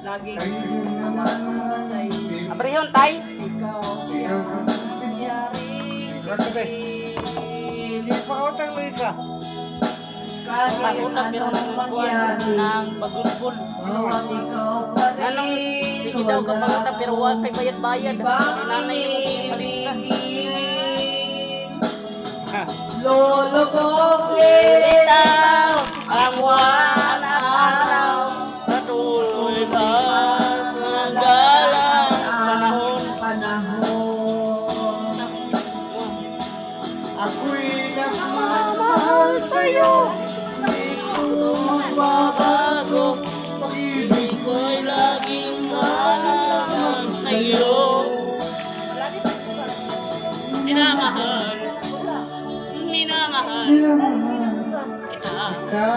Laging naman sa'yo. Abre yun, tay. Ikaw siyang nangyari. Hindi pa ako tayo ka. Kahit Pag-usap pero anong mangyari. ng pagulbul. Bawat ikaw pa Anong rin. sige daw kapag ata pero wag kay bayad-bayad. Nanay yung palista. Lolo Bokli. Bitaw ang buwan at araw. Patuloy ba ang galang panahon? Ako'y nagmamahal sa'yo. Hindi ko magbabago. Pag-ibig ko'y laging malaman sa'yo. Minamahal, minamahal kita.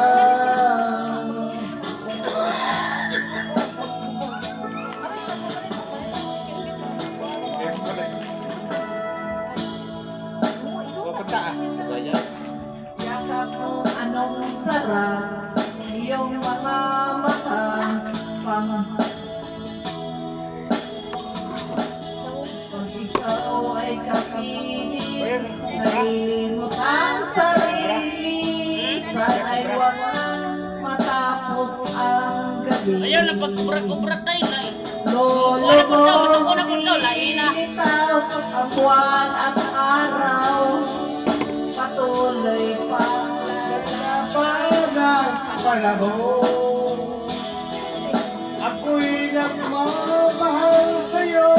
Pupunta ah. Gaya. Yakap mo anong sarap. Iyong mga mata. Pag ikaw ay kapiling, nalimot ang sarili. Sana'y huwag matapos ang gabi. Ayun, ang pagkubrat-kubrat na yun. Lolo Wala po daw, ko, wala po daw, lahi na. bitaw ang buwan at araw. Patuloy pang Parang panahon. Ako'y nagmamahal sa'yo.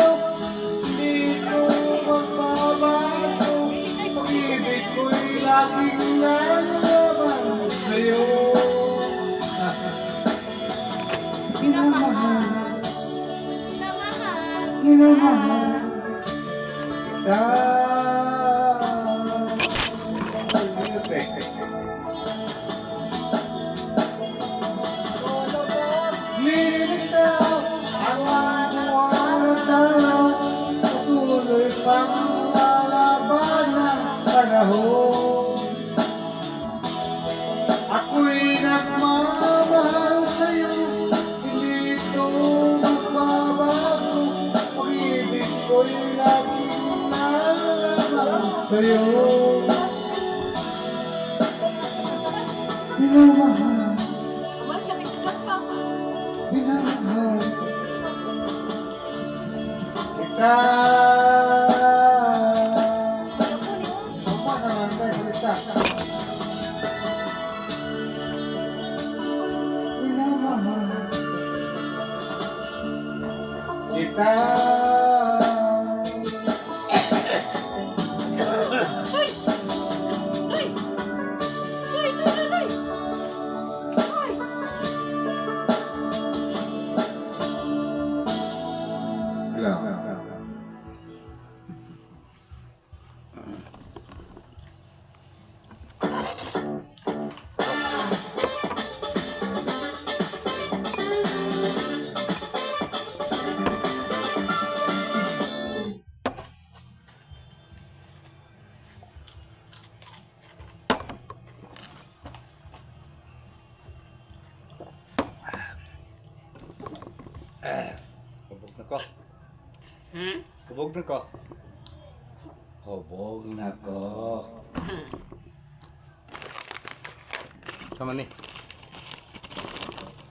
Hindi ko magbabago. Pag-ibig ko'y laging lalaban sa'yo. Minamahal. Minamahal kita. Lilitaw ang araw. Patuloy pang lalaban ng panahon. Ako'y nagmamahal sa'yo. Hindi ko magbabago. Pag-ibig ko'y laging lalaban sa'yo. Minamahal. Minamahal kita. Apa naman tayo kita? Minamahal kita. Hubog na ko. Hubog na ko. Hubog na ko. Sama ni.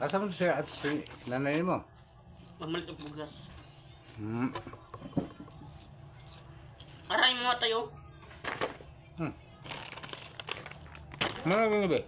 Asa mo siya at si nanay mo? Mamalit ang bugas. Hmm. Aray mo tayo. Mana nga ba?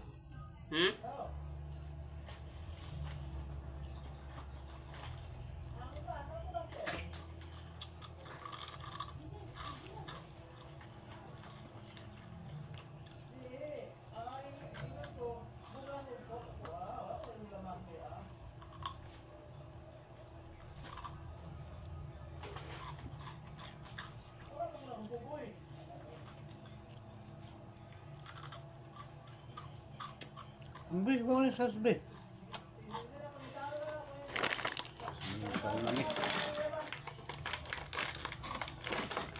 Be, kung ano sa sabi?